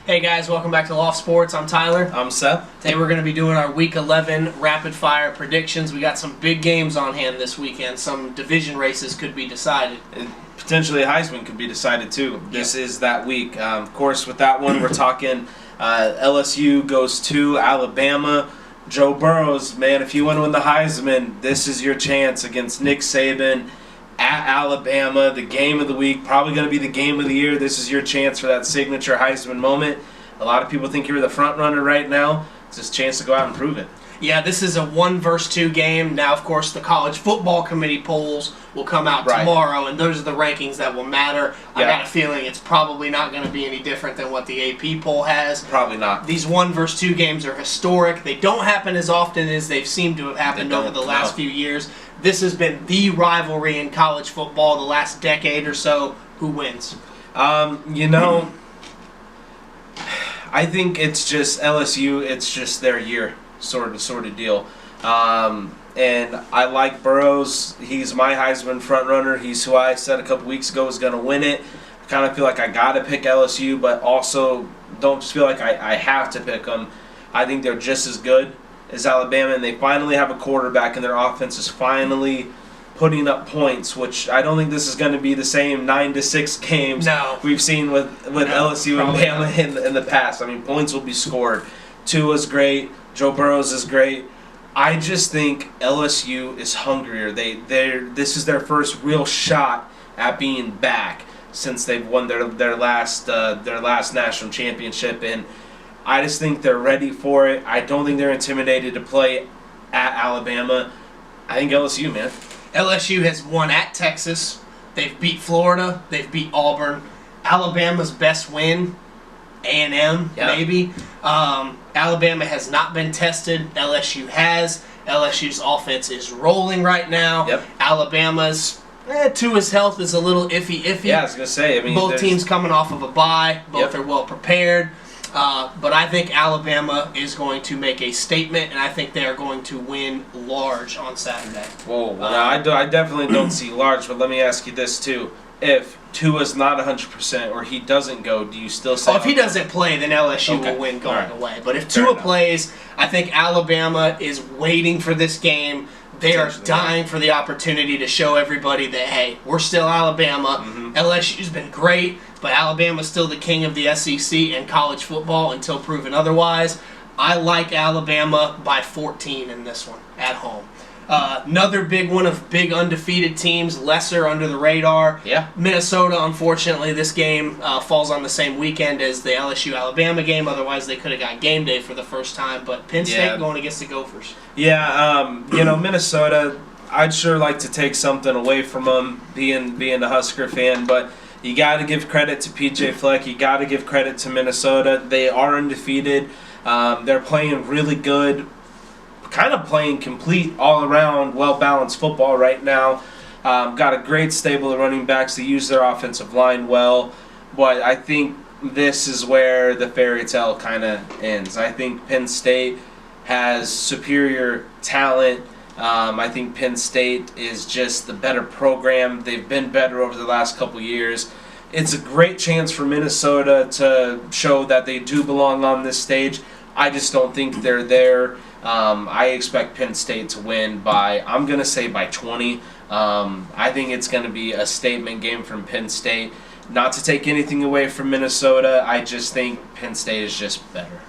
Hey guys, welcome back to Loft Sports. I'm Tyler. I'm Seth. Today we're going to be doing our Week 11 rapid fire predictions. We got some big games on hand this weekend. Some division races could be decided. And potentially Heisman could be decided too. This is that week. Of course, with that one, we're talking LSU goes to Alabama. Joe Burrows, man, if you want to win the Heisman, this is your chance against Nick Saban at Alabama, the game of the week, probably going to be the game of the year. This is your chance for that signature Heisman moment. A lot of people think you're the front runner right now. It's his chance to go out and prove it. Yeah, this is a 1 versus 2 game. Now, of course, the College Football Committee polls will come out tomorrow, and those are the rankings that will matter. I got a feeling it's probably not going to be any different than what the AP poll has. Probably not. These 1 versus 2 games are historic. They don't happen as often as they've seemed to have happened over the last few years. This has been the rivalry in college football the last decade or so. Who wins? I think it's just LSU. It's just their year, sort of deal. And I like Burrows. He's my Heisman frontrunner. He's who I said a couple weeks ago was going to win it. I kind of feel like I got to pick LSU, but also don't just feel like I have to pick them. I think they're just as good as Alabama, and they finally have a quarterback, and their offense is finally putting up points, which I don't think this is going to be the same 9-6 games we've seen with LSU and Bama in the past. I mean, points will be scored. Tua's great. Joe Burrows is great. I just think LSU is hungrier. This is their first real shot at being back since they've won their last national championship, and I just think they're ready for it. I don't think they're intimidated to play at Alabama. I think LSU, man. LSU has won at Texas. They've beat Florida. They've beat Auburn. Alabama's best win, A&M, maybe. Alabama has not been tested. LSU has. LSU's offense is rolling right now. Yep. Alabama's Tua's health is a little iffy. Yeah, I was going to say. I mean, both teams coming off of a bye. Both are well prepared. But I think Alabama is going to make a statement, and I think they are going to win large on Saturday. Whoa, well, I definitely don't see large, but let me ask you this, too. If Tua's not 100% or he doesn't go, do you still say... if he doesn't play, then LSU will win going away. But if Tua plays, I think Alabama is waiting for this game. They are dying for the opportunity to show everybody that, hey, we're still Alabama. LSU's been great, but Alabama's still the king of the SEC and college football until proven otherwise. I like Alabama by 14 in this one at home. Another big one of big undefeated teams, lesser under the radar. Minnesota, unfortunately, this game falls on the same weekend as the LSU-Alabama game. Otherwise, they could have got game day for the first time. But Penn State going against the Gophers. Minnesota, I'd sure like to take something away from them, being a Husker fan. But you got to give credit to P.J. Fleck. You got to give credit to Minnesota. They are undefeated. They're playing really good. Kind of playing complete, all-around, well-balanced football right now. Got a great stable of running backs. They use their offensive line well. But I think this is where the fairy tale kind of ends. I think Penn State has superior talent. I think Penn State is just the better program. They've been better over the last couple years. It's a great chance for Minnesota to show that they do belong on this stage. I just don't think they're there. I expect Penn State to win I'm going to say by 20. I think it's going to be a statement game from Penn State. Not to take anything away from Minnesota, I just think Penn State is just better.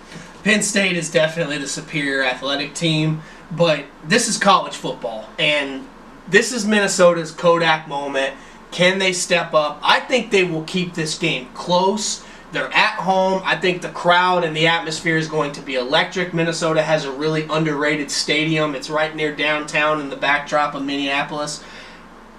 Penn State is definitely the superior athletic team, but this is college football, and this is Minnesota's Kodak moment. Can they step up? I think they will keep this game close. They're at home. I think the crowd and the atmosphere is going to be electric. Minnesota has a really underrated stadium. It's right near downtown in the backdrop of Minneapolis.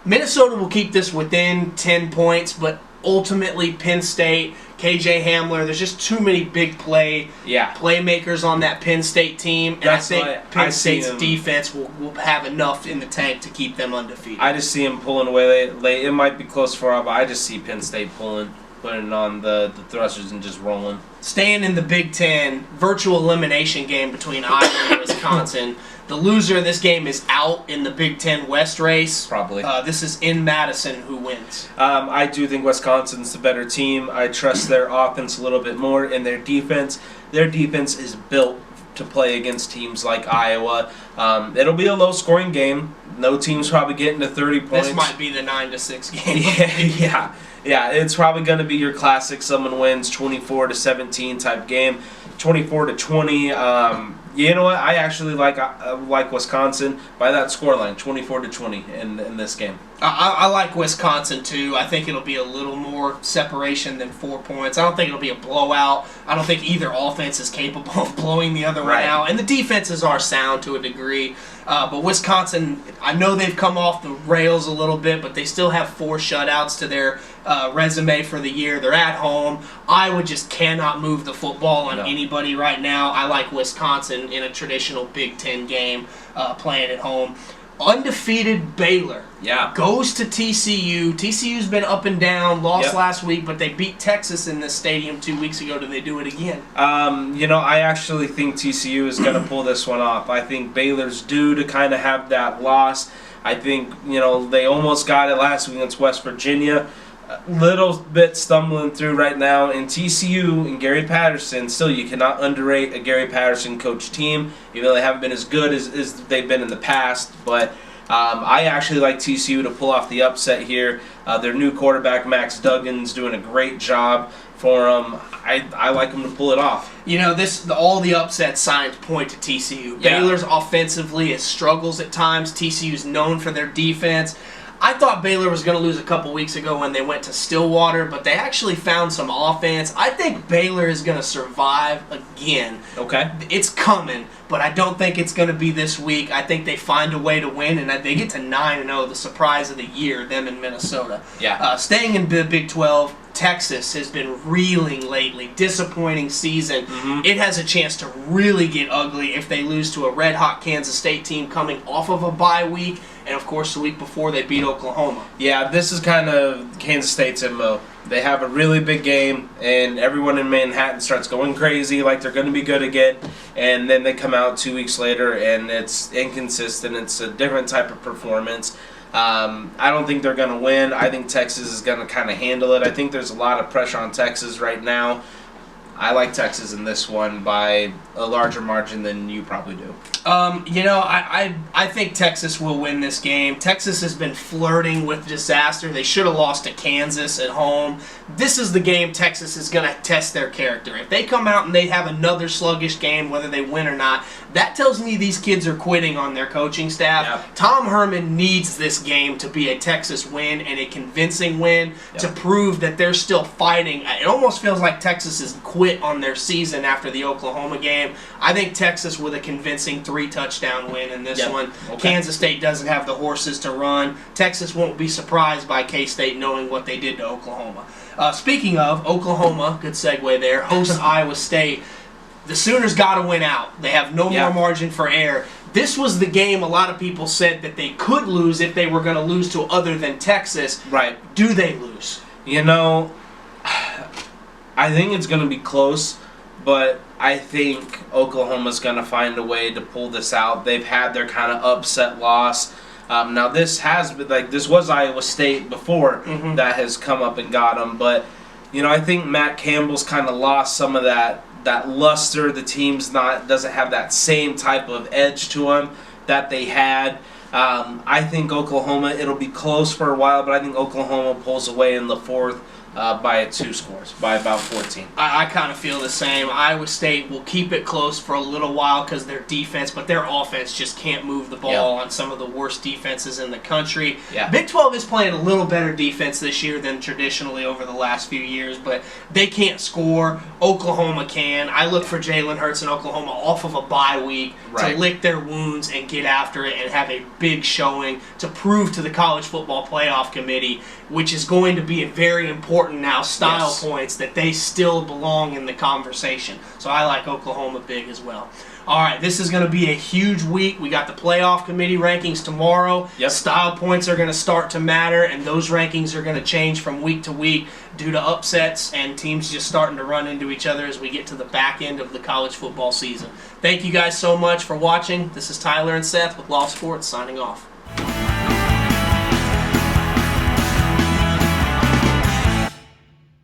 Minnesota will keep this within 10 points, but ultimately Penn State, KJ Hamler, there's just too many big playmakers on that Penn State team, and I think Penn State's defense will have enough in the tank to keep them undefeated. I just see them pulling away late. It might be close for all, but I just see Penn State pulling. putting on the thrusters and just rolling. Staying in the Big Ten, virtual elimination game between Iowa and Wisconsin. The loser of this game is out in the Big Ten West race. Probably. This is in Madison. Who wins? I do think Wisconsin's the better team. I trust their offense a little bit more, and their defense. Their defense is built to play against teams like Iowa. It'll be a low-scoring game. No team's probably getting to 30 points. This might be the 9-6 game. Yeah. It's probably going to be your classic someone wins 24-17 type game, 24-20. You know what? I actually like Wisconsin by that scoreline, 24-20 in this game. I like Wisconsin too. I think it'll be a little more separation than 4 points. I don't think it'll be a blowout. I don't think either offense is capable of blowing the other one out. And the defenses are sound to a degree. But Wisconsin, I know they've come off the rails a little bit, but they still have 4 shutouts to their resume for the year. They're at home. Iowa just cannot move the football on anybody right now. I like Wisconsin in a traditional Big Ten game playing at home. Undefeated Baylor goes to TCU. TCU's been up and down, lost last week, but they beat Texas in this stadium 2 weeks ago. Do they do it again? I actually think TCU is going to pull this one off. I think Baylor's due to kind of have that loss. I think, they almost got it last week against West Virginia. A little bit stumbling through right now, and TCU and Gary Patterson, still you cannot underrate a Gary Patterson coach team, even though they haven't been as good as they've been in the past, but I actually like TCU to pull off the upset here. Their new quarterback, Max Duggan's doing a great job for them. I like them to pull it off. All the upset signs point to TCU. Baylor's offensively, it struggles at times. TCU's known for their defense. I thought Baylor was going to lose a couple weeks ago when they went to Stillwater, but they actually found some offense. I think Baylor is going to survive again. Okay. It's coming, but I don't think it's going to be this week. I think they find a way to win, and they get to 9-0, the surprise of the year, them in Minnesota. Yeah. Staying in the Big 12, Texas has been reeling lately. Disappointing season. Mm-hmm. It has a chance to really get ugly if they lose to a red-hot Kansas State team coming off of a bye week. And, of course, the week before they beat Oklahoma. Yeah, this is kind of Kansas State's MO. They have a really big game, and everyone in Manhattan starts going crazy like they're going to be good again. And then they come out 2 weeks later, and it's inconsistent. It's a different type of performance. I don't think they're going to win. I think Texas is going to kind of handle it. I think there's a lot of pressure on Texas right now. I like Texas in this one by a larger margin than you probably do. I think Texas will win this game. Texas has been flirting with disaster. They should have lost to Kansas at home. This is the game Texas is going to test their character. If they come out and they have another sluggish game, whether they win or not, that tells me these kids are quitting on their coaching staff. Yep. Tom Herman needs this game to be a Texas win and a convincing win to prove that they're still fighting. It almost feels like Texas has quit on their season after the Oklahoma game. I think Texas with a convincing 3-touchdown win in this one. Okay. Kansas State doesn't have the horses to run. Texas won't be surprised by K-State knowing what they did to Oklahoma. Speaking of Oklahoma, good segue there, hosts Iowa State. The Sooners got to win out. They have no more margin for error. This was the game a lot of people said that they could lose if they were going to lose to other than Texas. Right. Do they lose? I think it's going to be close, but I think Oklahoma's going to find a way to pull this out. They've had their kind of upset loss. Now this was Iowa State before that has come up and got them, but I think Matt Campbell's kind of lost some of that luster. The team's doesn't have that same type of edge to them that they had. I think Oklahoma, it'll be close for a while, but I think Oklahoma pulls away in the fourth by 2 scores, by about 14. I kind of feel the same. Iowa State will keep it close for a little while because their defense, but their offense just can't move the ball on some of the worst defenses in the country. Big 12 is playing a little better defense this year than traditionally over the last few years, but they can't score. Oklahoma can. I look for Jalen Hurts and Oklahoma off of a bye week to lick their wounds and get after it and have a big showing to prove to the College Football Playoff Committee, which is going to be a very important now style points, that they still belong in the conversation. So I like Oklahoma big as well. All right, this is going to be a huge week. We got the playoff committee rankings tomorrow. Yep. Style points are going to start to matter, and those rankings are going to change from week to week due to upsets and teams just starting to run into each other as we get to the back end of the college football season. Thank you guys so much for watching. This is Tyler and Seth with Loft Sports signing off.